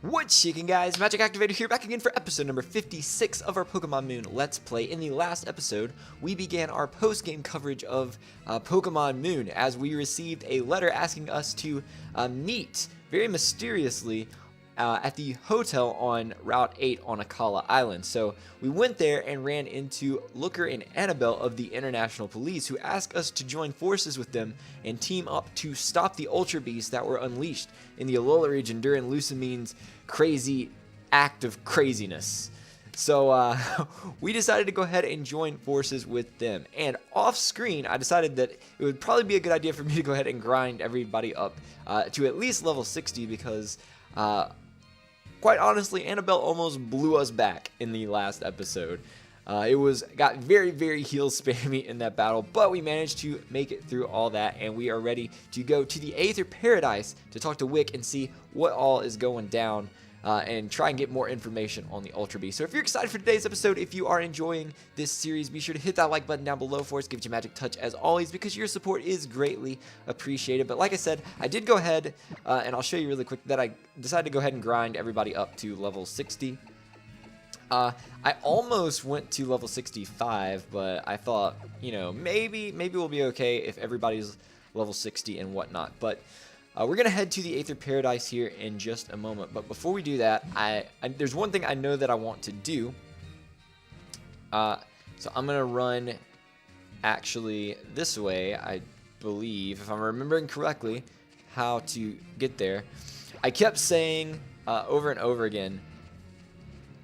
What's shaking, guys? MagicActivatr here, back again for episode number 56 of our Pokemon Moon Let's Play. In the last episode, we began our post-game coverage of Pokemon Moon as we received a letter asking us to meet, very mysteriously, at the hotel on Route 8 on Akala Island. So we went there and ran into Looker and Annabelle of the International Police, who asked us to join forces with them and team up to stop the Ultra Beasts that were unleashed in the Alola Region during Lucamine's crazy act of craziness. So we decided to go ahead and join forces with them. And off screen, I decided that it would probably be a good idea for me to go ahead and grind everybody up to at least level 60 because quite honestly, Annabelle almost blew us back in the last episode. It got very heal spammy in that battle, but we managed to make it through all that, and we are ready to go to the Aether Paradise to talk to Wick and see what all is going down, and try and get more information on the Ultra Beast. So if you're excited for today's episode, if you are enjoying this series, be sure to hit that like button down below for us. Give it your magic touch as always, because your support is greatly appreciated. But like I said, I did go ahead, and I'll show you really quick, that I decided to go ahead and grind everybody up to level 60. I almost went to level 65, but I thought, you know, maybe we'll be okay if everybody's level 60 and whatnot. But we're going to head to the Aether Paradise here in just a moment. But before we do that, there's one thing I know that I want to do. So I'm going to run actually this way, I believe, if I'm remembering correctly, how to get there. I kept saying over and over again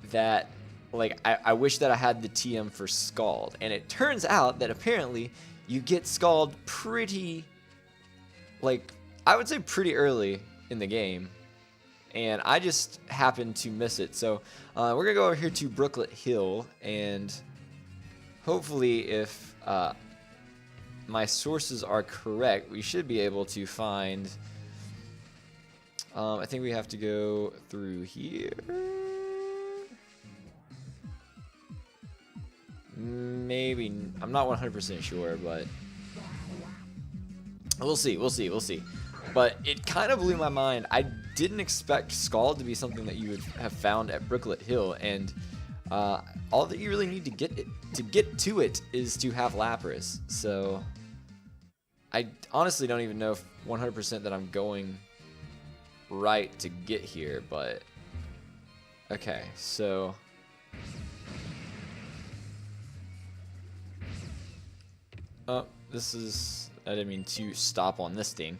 that, like, I wish that I had the TM for Scald. And it turns out that apparently you get Scald pretty, like, I would say pretty early in the game, and I just happened to miss it. So we're going to go over here to Brooklet Hill, and hopefully if my sources are correct, we should be able to find, I think we have to go through here. Maybe, I'm not 100% sure, but we'll see. But it kind of blew my mind. I didn't expect Scald to be something that you would have found at Brooklet Hill, and all that you really need to get to it is to have Lapras. So I honestly don't even know if 100% that I'm going right to get here, but okay, so oh, this is, I didn't mean to stop on this thing.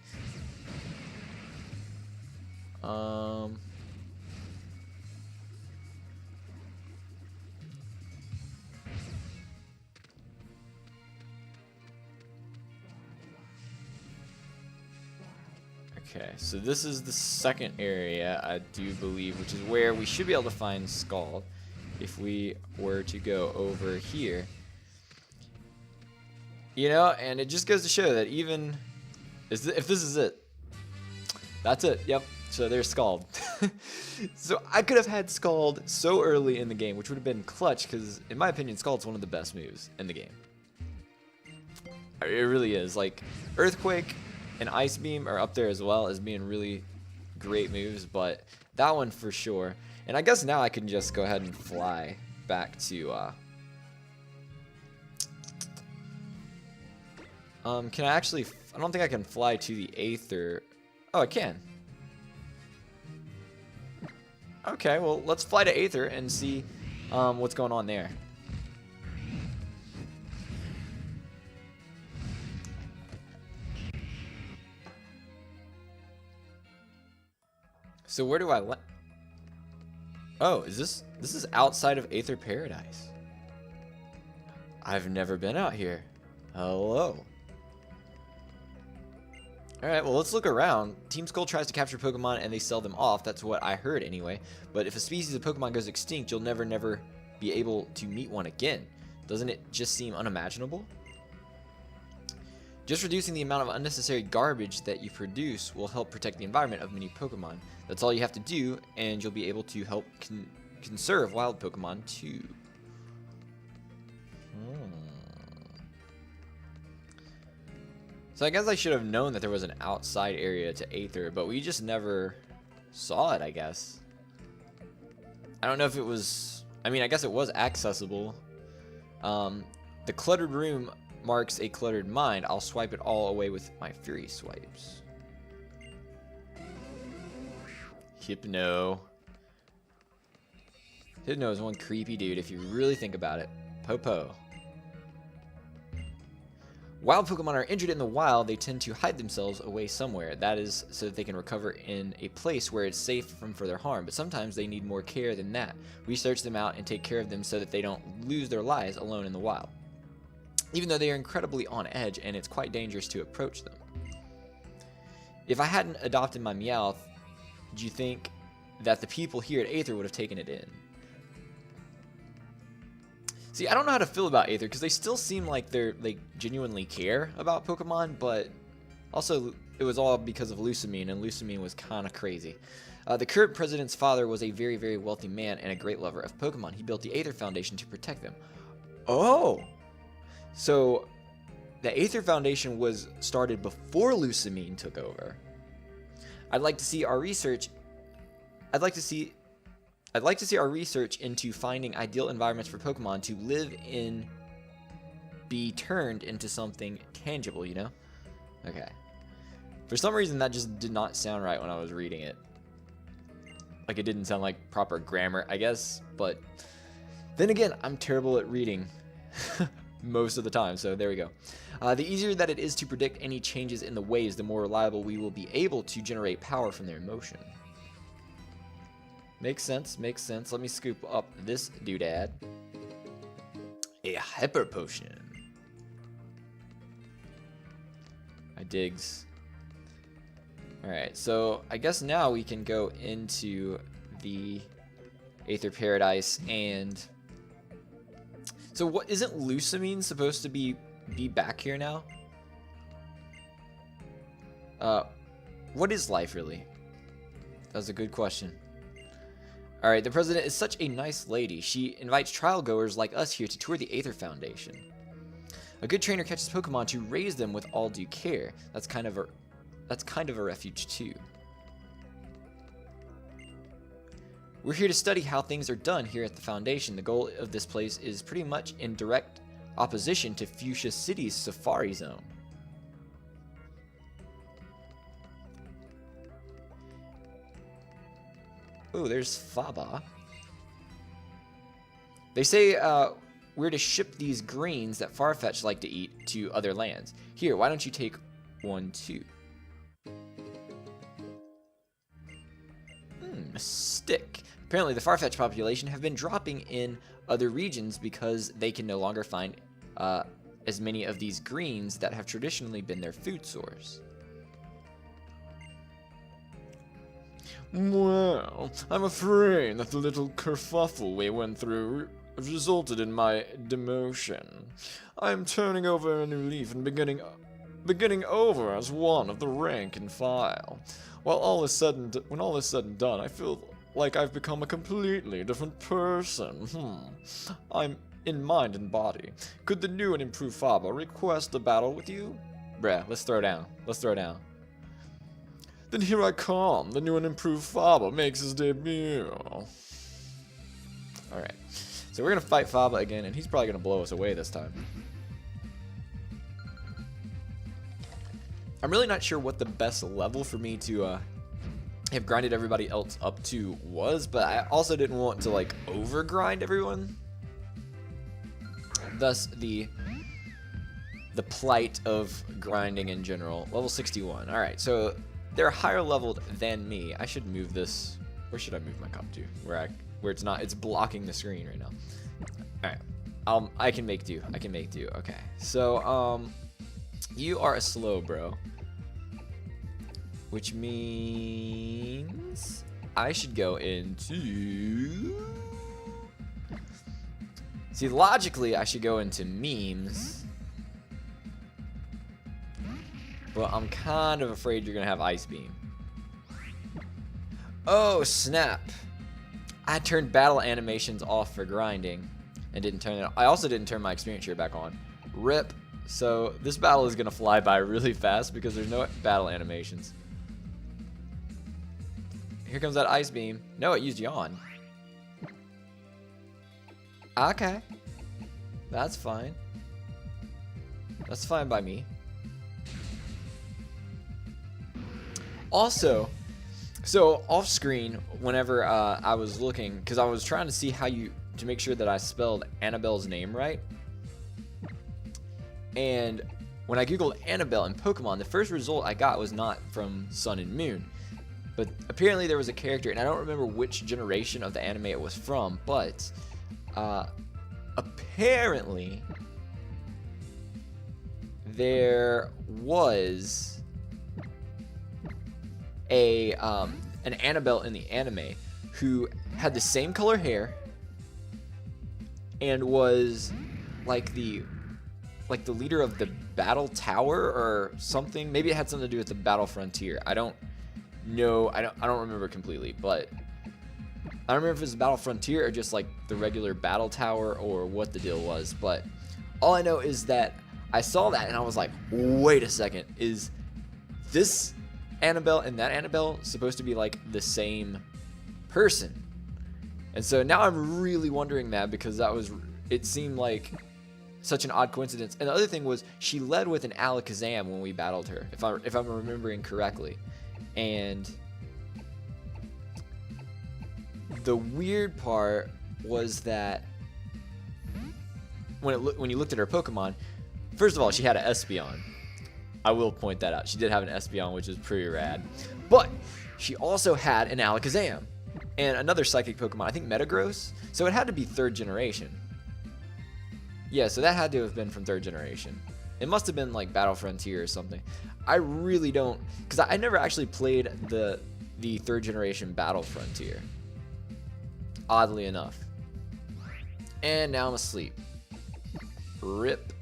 Okay, so this is the second area, I do believe, which is where we should be able to find Scald if we were to go over here. You know, and it just goes to show that even if this is it, that's it. Yep. So there's Scald. So I could have had Scald so early in the game, which would have been clutch, because in my opinion, Scald's one of the best moves in the game. It really is. Like, Earthquake and Ice Beam are up there as well as being really great moves, but that one for sure. And I guess now I can just go ahead and fly back to can I actually, I don't think I can fly to the Aether. Oh, I can. Okay, well, let's fly to Aether and see what's going on there. So where do I land? Oh, is this is outside of Aether Paradise. I've never been out here. Hello. Alright, well, let's look around. Team Skull tries to capture Pokemon and they sell them off. That's what I heard anyway. But if a species of Pokemon goes extinct, you'll never be able to meet one again. Doesn't it just seem unimaginable? Just reducing the amount of unnecessary garbage that you produce will help protect the environment of many Pokemon. That's all you have to do, and you'll be able to help conserve wild Pokemon too. So I guess I should have known that there was an outside area to Aether, but we just never saw it, I guess. I don't know if it was... I mean, I guess it was accessible. The cluttered room marks a cluttered mind. I'll swipe it all away with my Fury swipes. Hypno. Hypno is one creepy dude if you really think about it. Popo. Wild Pokemon are injured in the wild, they tend to hide themselves away somewhere. That is so that they can recover in a place where it's safe from further harm. But sometimes they need more care than that. We search them out and take care of them so that they don't lose their lives alone in the wild. Even though they are incredibly on edge and it's quite dangerous to approach them. If I hadn't adopted my Meowth, do you think that the people here at Aether would have taken it in? See, I don't know how to feel about Aether because they still seem like they're genuinely care about Pokemon, but also it was all because of Lusamine, and Lusamine was kind of crazy. The current president's father was a very, very wealthy man and a great lover of Pokemon. He built the Aether Foundation to protect them. Oh! So, the Aether Foundation was started before Lusamine took over. I'd like to see our research into finding ideal environments for Pokemon to live in be turned into something tangible, you know? Okay. For some reason, that just did not sound right when I was reading it. Like, it didn't sound like proper grammar, I guess. But then again, I'm terrible at reading most of the time, so there we go. The easier that it is to predict any changes in the waves, the more reliable we will be able to generate power from their motion. Makes sense, makes sense. Let me scoop up this doodad. A hyper potion. I digs. Alright, so I guess now we can go into the Aether Paradise and... So what, isn't Lusamine supposed to be back here now? What is life really? That's a good question. Alright, the president is such a nice lady. She invites trial goers like us here to tour the Aether Foundation. A good trainer catches Pokemon to raise them with all due care. That's kind of a refuge too. We're here to study how things are done here at the Foundation. The goal of this place is pretty much in direct opposition to Fuchsia City's Safari Zone. Oh, there's Faba. They say we're to ship these greens that Farfetch like to eat to other lands. Here, why don't you take one too? A stick. Apparently the Farfetch population have been dropping in other regions because they can no longer find as many of these greens that have traditionally been their food source. Well, I'm afraid that the little kerfuffle we went through resulted in my demotion. I'm turning over a new leaf and beginning over as one of the rank and file. When all is said and done, I feel like I've become a completely different person. I'm in mind and body. Could the new and improved Faba request a battle with you? Bruh, let's throw down. Let's throw down. Then here I come. The new and improved Faba makes his debut. Alright. So we're going to fight Faba again, and he's probably going to blow us away this time. I'm really not sure what the best level for me to have grinded everybody else up to was, but I also didn't want to, like, over-grind everyone. Thus, the plight of grinding in general. Level 61. Alright, so... They're higher leveled than me. I should move this. Where should I move my cup to? Where it's not. It's blocking the screen right now. All right. I can make do. I can make do. Okay. So you are a slow bro, which means I should go into. See, logically, I should go into memes. But I'm kind of afraid you're going to have Ice Beam. Oh, snap. I turned battle animations off for grinding and didn't turn it on. I also didn't turn my experience share back on. RIP. So this battle is going to fly by really fast because there's no battle animations. Here comes that Ice Beam. No, it used Yawn. Okay. That's fine. That's fine by me. Also, so off screen, whenever I was looking, because I was trying to see to make sure that I spelled Annabelle's name right. And when I googled Annabelle in Pokemon, the first result I got was not from Sun and Moon. But apparently there was a character, and I don't remember which generation of the anime it was from, but apparently there was an Annabelle in the anime who had the same color hair and was like the leader of the Battle Tower or something. Maybe it had something to do with the Battle Frontier. I don't know. I don't remember completely, but I don't remember if it was the Battle Frontier or just like the regular Battle Tower or what the deal was. But all I know is that I saw that and I was like, wait a second, is this Annabelle and that Annabelle supposed to be like the same person? And so now I'm really wondering that, because it seemed like such an odd coincidence. And the other thing was, she led with an Alakazam when we battled her, if I'm remembering correctly. And the weird part was that when you looked at her Pokemon, first of all, she had an Espeon. I will point that out. She did have an Espeon, which is pretty rad. But she also had an Alakazam and another psychic Pokemon, I think Metagross. So it had to be 3rd generation. Yeah, so that had to have been from 3rd generation. It must have been like Battle Frontier or something. I really don't, because I never actually played the 3rd generation Battle Frontier, oddly enough. And now I'm asleep. Rip.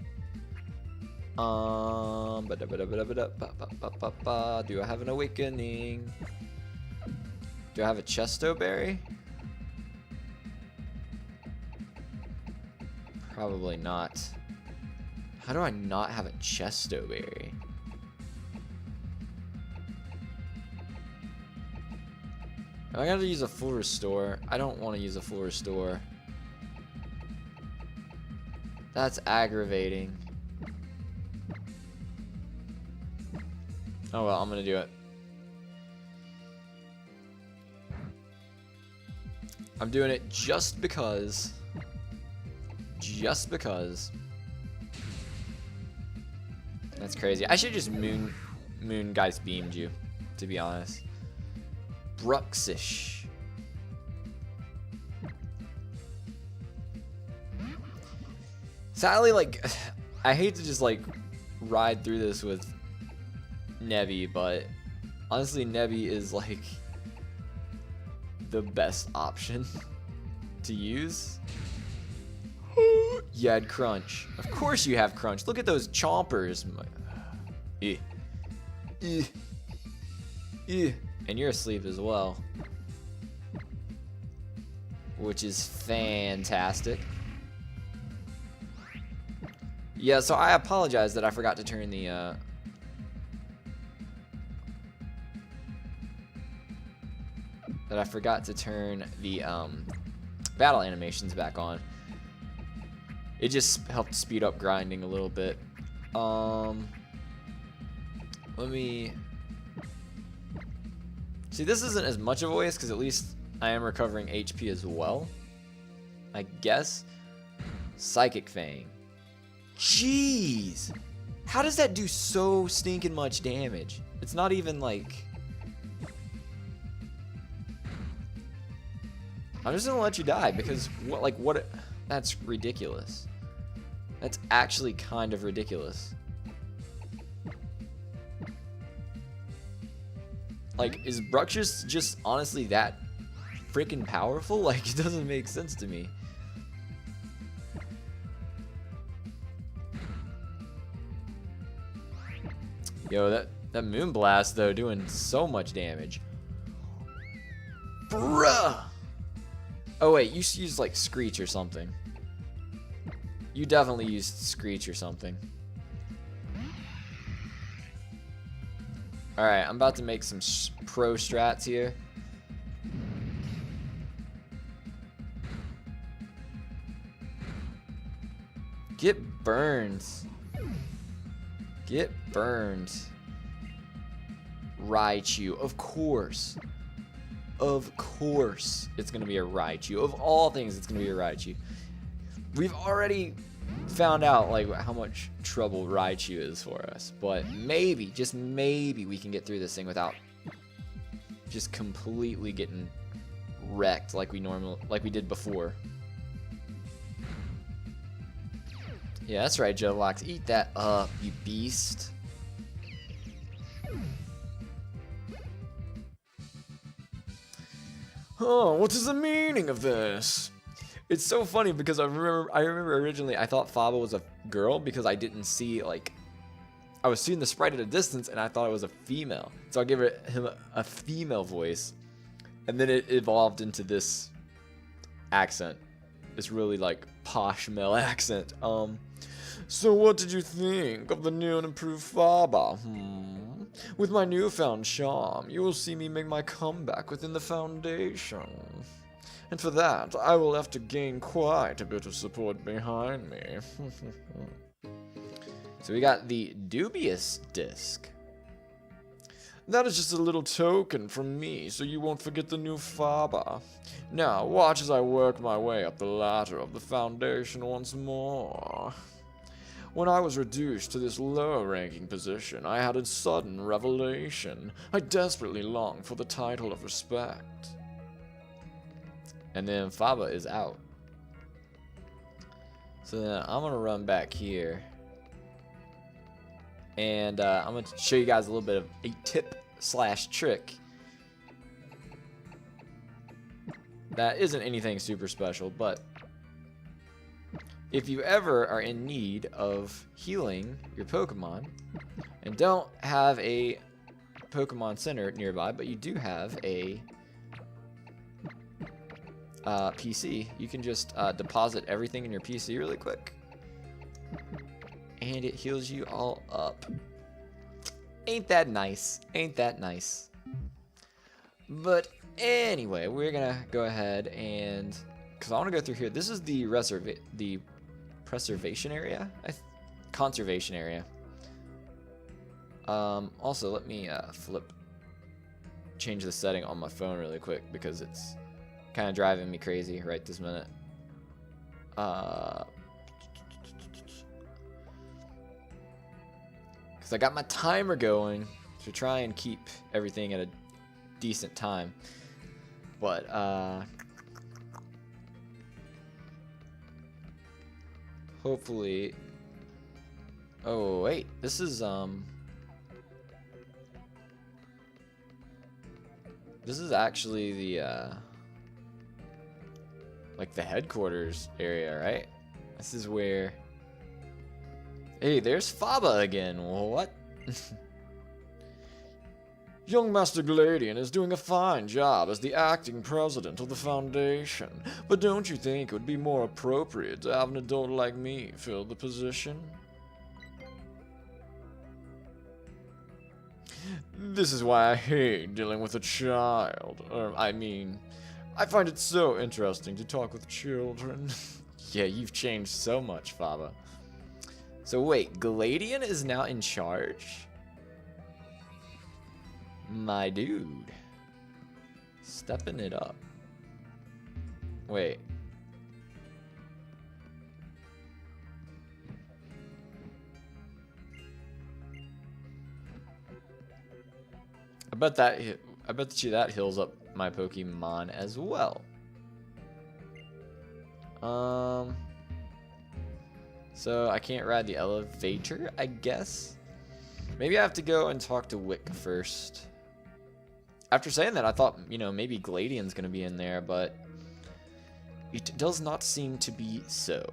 Do I have an awakening? Do I have a Chesto Berry? Probably not. How do I not have a Chesto Berry? Am I gonna use a full restore? I don't want to use a full restore. That's aggravating. Oh well, I'm gonna do it. I'm doing it just because. Just because. That's crazy. I should just moon guys beamed you, to be honest. Bruxish. Sadly, like, I hate to just like ride through this with Nevi, but honestly, Nevi is like the best option to use. You had Crunch. Of course you have Crunch. Look at those chompers. And you're asleep as well, which is fantastic. Yeah, so I apologize that I forgot to turn the battle animations back on. It just helped speed up grinding a little bit. Let me see. This isn't as much of a waste because at least I am recovering HP as well, I guess. Psychic Fang. Jeez, how does that do so stinking much damage? It's not even like. I'm just gonna let you die because what? That's ridiculous. That's actually kind of ridiculous. Like, is Bruxish just honestly that freaking powerful? Like, it doesn't make sense to me. Yo, that Moonblast though doing so much damage. Bruh. Oh wait, you used like Screech or something. You definitely used Screech or something. Alright, I'm about to make some pro strats here. Get burned. Get burned. Raichu, of course. Of course it's going to be a Raichu. Of all things, it's going to be a Raichu. We've already found out like how much trouble Raichu is for us, but maybe, just maybe, we can get through this thing without just completely getting wrecked like we did before. Yeah, that's right, Jovlox. Eat that up, you beast. Oh, what is the meaning of this? It's so funny because I remember originally I thought Faba was a girl because I didn't see, like, I was seeing the sprite at a distance and I thought it was a female. So I gave him a female voice, and then it evolved into this accent, this really like posh male accent. So what did you think of the new and improved Faba? With my newfound charm, you will see me make my comeback within the Foundation. And for that, I will have to gain quite a bit of support behind me. So we got the dubious disc. That is just a little token from me, so you won't forget the new Faba. Now, watch as I work my way up the ladder of the Foundation once more. When I was reduced to this lower-ranking position, I had a sudden revelation. I desperately longed for the title of respect. And then Faba is out. So then I'm going to run back here. And I'm going to show you guys a little bit of a tip/trick. That isn't anything super special, but if you ever are in need of healing your Pokemon and don't have a Pokemon Center nearby, but you do have a PC, you can just deposit everything in your PC really quick, and it heals you all up. Ain't that nice? Ain't that nice? But anyway, we're gonna go ahead and, because I want to go through here. This is the preservation area, conservation area. Also, let me change the setting on my phone really quick because it's kind of driving me crazy right this minute. Because I got my timer going to try and keep everything at a decent time, but hopefully. Oh wait, this is actually the like the headquarters area, right? This is where. Hey, there's Faba again. What? Young Master Gladian is doing a fine job as the acting president of the Foundation, but don't you think it would be more appropriate to have an adult like me fill the position? This is why I hate dealing with a child. I mean, I find it so interesting to talk with children. Yeah, you've changed so much, Faba. So wait, Gladian is now in charge? My dude. Stepping it up. Wait. I bet you that heals up my Pokemon as well. So I can't ride the elevator, I guess. Maybe I have to go and talk to Wick first. After saying that, I thought, you know, maybe Gladian's gonna be in there, but it does not seem to be so.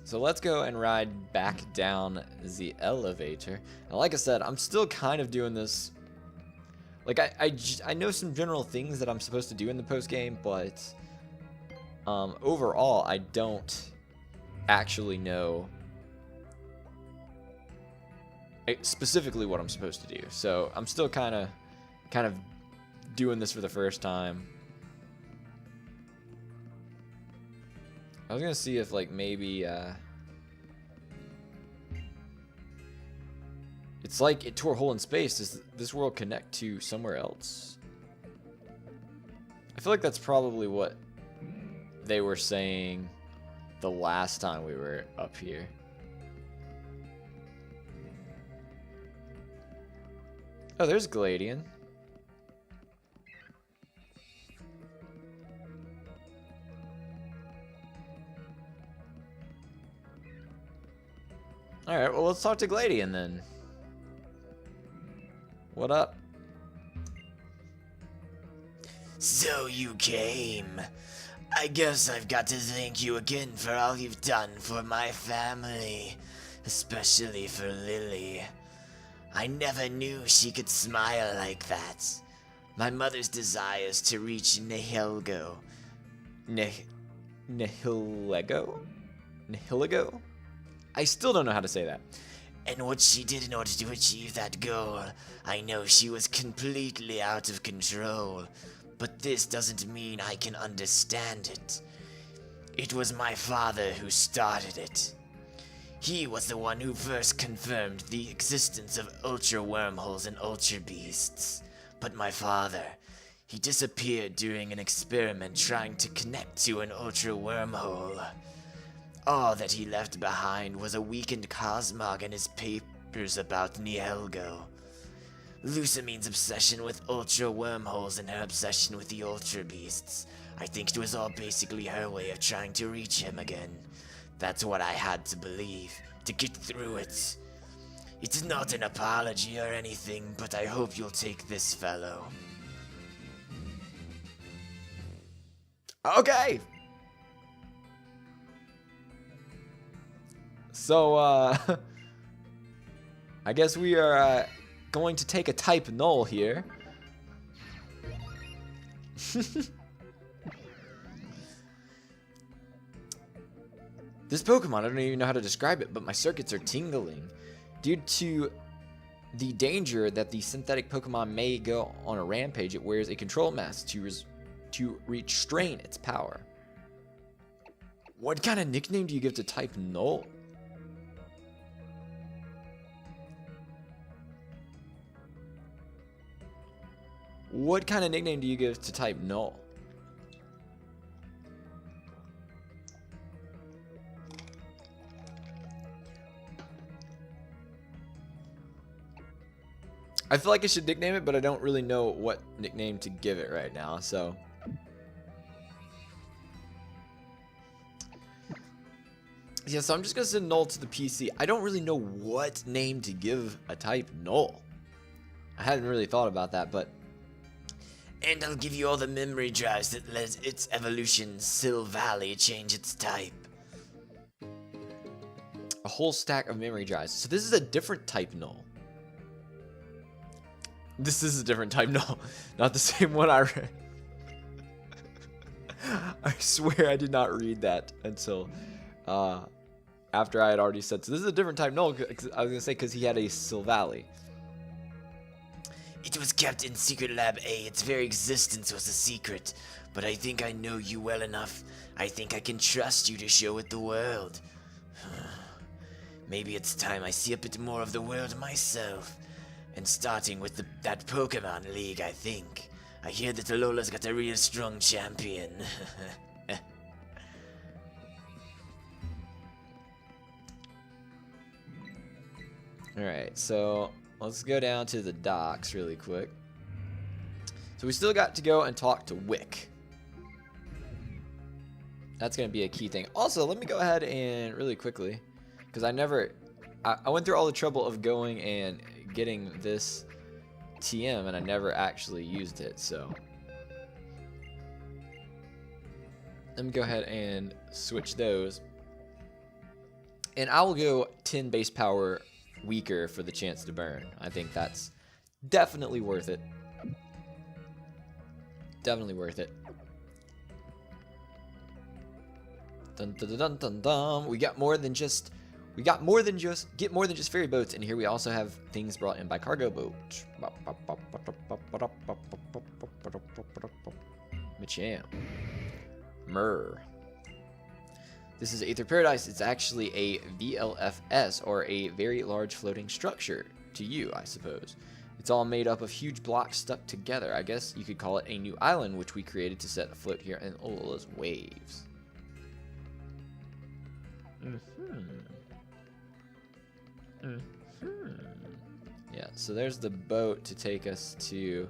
So let's go and ride back down the elevator. And like I said, I'm still kind of doing this. Like, I know some general things that I'm supposed to do in the post game, but overall, I don't actually know specifically what I'm supposed to do. So I'm still kind of doing this for the first time. I was gonna see if like maybe It's like it tore a hole in space. Does this world connect to somewhere else? I feel like that's probably what they were saying the last time we were up here. Oh, there's Gladian. Alright, well, let's talk to Gladian then. What up? So you came. I guess I've got to thank you again for all you've done for my family. Especially for Lily. I never knew she could smile like that. My mother's desires to reach Nihilgo. Nihilego? Nihilego? I still don't know how to say that. And what she did in order to achieve that goal. I know she was completely out of control. But this doesn't mean I can understand it. It was my father who started it. He was the one who first confirmed the existence of ultra wormholes and ultra beasts. But my father, he disappeared during an experiment trying to connect to an ultra wormhole. All that he left behind was a weakened Cosmog and his papers about Nihelgo. Lucamine's obsession with ultra wormholes and her obsession with the ultra beasts. I think it was all basically her way of trying to reach him again. That's what I had to believe, to get through it. It's not an apology or anything, but I hope you'll take this fellow. Okay! So, I guess we are, going to take a type null here. This Pokemon, I don't even know how to describe it, but my circuits are tingling due to the danger that the synthetic Pokemon may go on a rampage. It wears a control mask to restrain its power. What kind of nickname do you give to type null? What kind of nickname do you give to type null? I feel like I should nickname it, but I don't really know what nickname to give it right now, so. Yeah, so I'm just going to send null to the PC. I don't really know what name to give a type null. I hadn't really thought about that, but. And I'll give you all the memory drives that let its evolution, Silvally, change its type. A whole stack of memory drives. So this is a different type null. This is a different type null. Not the same one I read. I swear I did not read that until after I had already said. So this is a different type null. I was going to say because he had a Silvally. It was kept in Secret Lab A. Its very existence was a secret. But I think I know you well enough. I think I can trust you to show it the world. Maybe it's time I see a bit more of the world myself. And starting with that Pokemon League, I think. I hear that Alola's got a real strong champion. Alright, so let's go down to the docks really quick. So we still got to go and talk to Wick. That's going to be a key thing. Also, let me go ahead and really quickly, because I went through all the trouble of going and getting this TM and I never actually used it, so let me go ahead and switch those. And I will go 10 base power weaker for the chance to burn. I think that's definitely worth it. Definitely worth it. Dun dun dun dun dun. We got more than just ferry boats, and here we also have things brought in by cargo boat. Machamp. Myrrh. This is Aether Paradise. It's actually a VLFS, or a very large floating structure. to you, I suppose. It's all made up of huge blocks stuck together. I guess you could call it a new island, which we created to set afloat here in Alola's waves. Yeah, so there's the boat to take us to...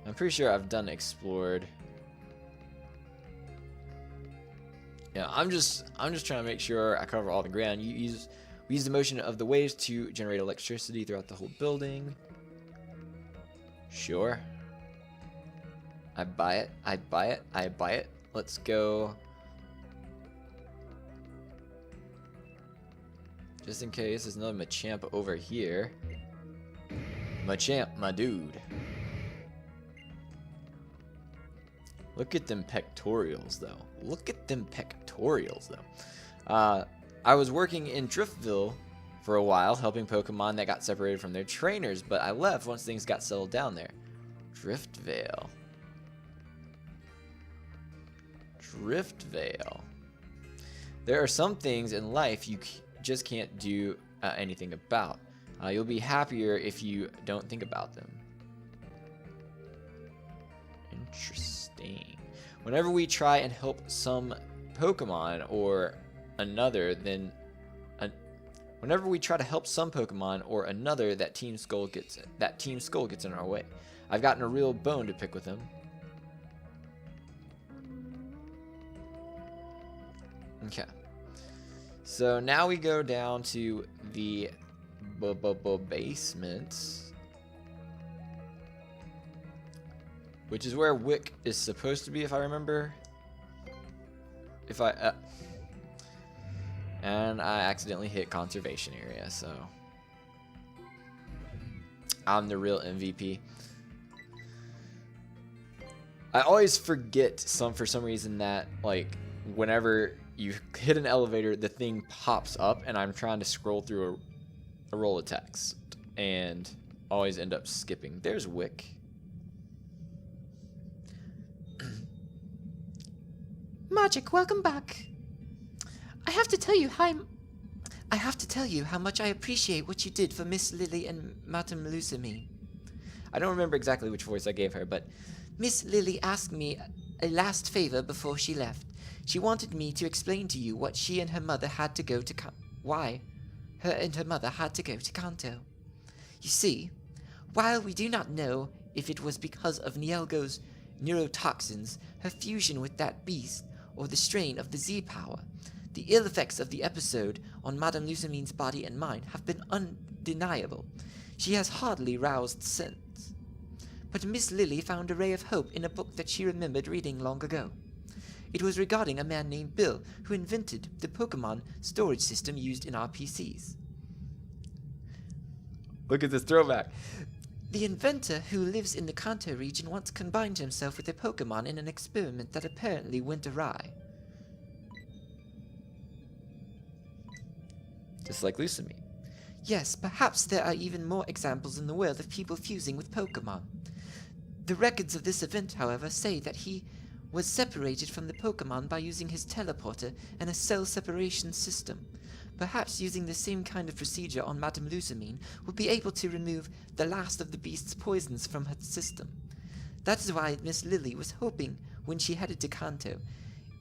I'm pretty sure I've done explored. Yeah, I'm just trying to make sure I cover all the ground. We use the motion of the waves to generate electricity throughout the whole building. Sure. I buy it. I buy it. I buy it. Let's go. Just in case, there's another Machamp over here. Machamp, my dude. Look at them pectorials, though. Look at them pectorials, though. I was working in Driftville for a while, helping Pokemon that got separated from their trainers, but I left once things got settled down there. Driftvale. Driftvale. There are some things in life you just can't do anything about. You'll be happier if you don't think about them. Interesting. Whenever we try and help some Pokemon or another, whenever we try to help some Pokemon or another, that Team Skull gets in our way. I've gotten a real bone to pick with him. Okay. So now we go down to the basement, which is where Wick is supposed to be, if I remember. And I accidentally hit conservation area, so I'm the real MVP. I always forget for some reason that, like, whenever you hit an elevator, the thing pops up, and I'm trying to scroll through a roll of text, and always end up skipping. There's Wick. Magic, welcome back. I have to tell you how much I appreciate what you did for Miss Lily and Madame Lusamine. I don't remember exactly which voice I gave her, but Miss Lily asked me a last favor before she left. She wanted me to explain to you what she and her mother had to go to why her and her mother had to go to Kanto. You see, while we do not know if it was because of Nielgo's neurotoxins, her fusion with that beast, or the strain of the Z-power, the ill effects of the episode on Madame Lusamine's body and mind have been undeniable. She has hardly roused since. But Miss Lily found a ray of hope in a book that she remembered reading long ago. It was regarding a man named Bill who invented the Pokemon storage system used in our PCs. Look at this throwback. The inventor, who lives in the Kanto region, once combined himself with a Pokemon in an experiment that apparently went awry. Just like Lusamine. Yes, perhaps there are even more examples in the world of people fusing with Pokemon. The records of this event, however, say that he was separated from the Pokemon by using his teleporter and a cell separation system. Perhaps using the same kind of procedure on Madame Lusamine would be able to remove the last of the beast's poisons from her system. That is why Miss Lily was hoping when she headed to Kanto.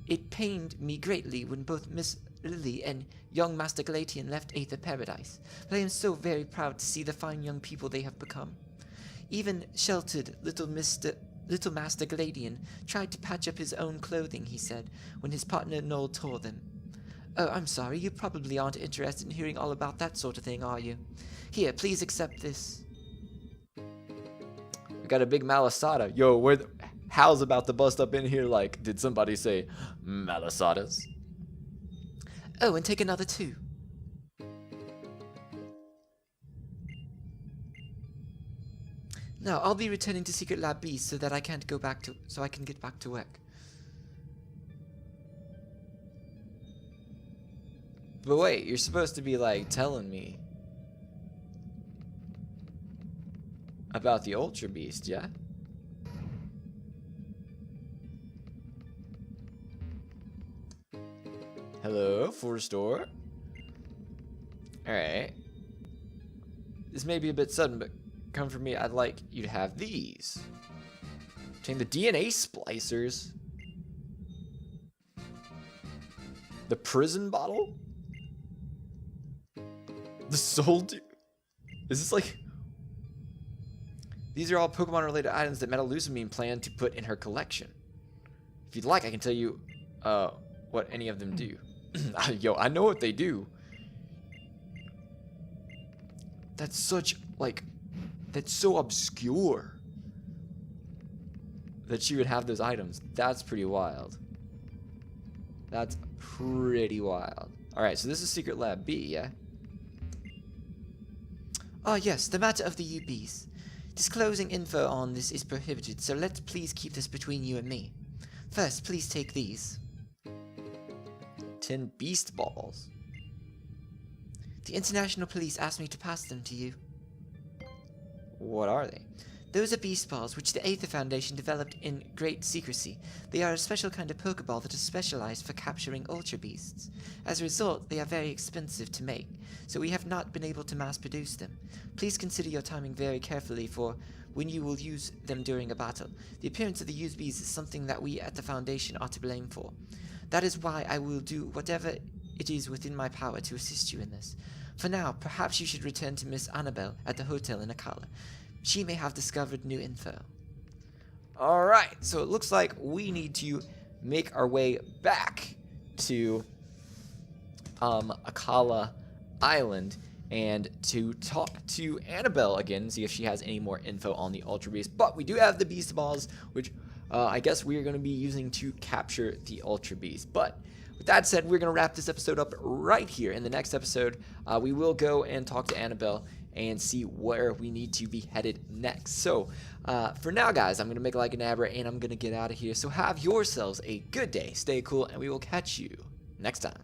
It pained me greatly when both Miss Lily and young Master Galatian left Aether Paradise, but I am so very proud to see the fine young people they have become. Even sheltered little Master Galatian tried to patch up his own clothing, he said, when his partner Noel tore them. Oh, I'm sorry, you probably aren't interested in hearing all about that sort of thing, are you? Here, please accept this. We got a big Malasada. Yo, Hal's about to bust up in here like, did somebody say Malasadas? Oh, and take another too. Now, I'll be returning to Secret Lab B so that I can get back to work. But wait, you're supposed to be like telling me about the Ultra Beast, yeah? Hello, Forest Store. Alright. this may be a bit sudden, but come from me, I'd like you to have these. Obtain the DNA splicers. The prison bottle? The soul tube? Is this like... These are all Pokemon related items that Metalusamine planned to put in her collection. If you'd like, I can tell you what any of them do. Yo, I know what they do. That's such, like, that's so obscure that she would have those items. That's pretty wild. That's pretty wild. Alright, so this is Secret Lab B, yeah? Ah, yes, the matter of the UBs. Disclosing info on this is prohibited, so let's please keep this between you and me. First, please take these. 10 beast balls. The International Police asked me to pass them to you. What are they? Those are beast balls, which the Aether Foundation developed in great secrecy. They are a special kind of Pokeball that is specialized for capturing Ultra Beasts. As a result, they are very expensive to make, so we have not been able to mass produce them. Please consider your timing very carefully for when you will use them during a battle. The appearance of the used bees is something that we at the Foundation are to blame for. That is why I will do whatever it is within my power to assist you in this. For now, perhaps you should return to Miss Annabelle at the hotel in Akala. She may have discovered new info. Alright, so it looks like we need to make our way back to Akala Island and to talk to Annabelle again, see if she has any more info on the Ultra Beast. But we do have the Beast Balls, which I guess we are going to be using to capture the Ultra Beast. But with that said, we're going to wrap this episode up right here. In the next episode, we will go and talk to Annabelle and see where we need to be headed next. So, for now, guys, I'm going to make like an abra and I'm going to get out of here. So have yourselves a good day, stay cool, and we will catch you next time.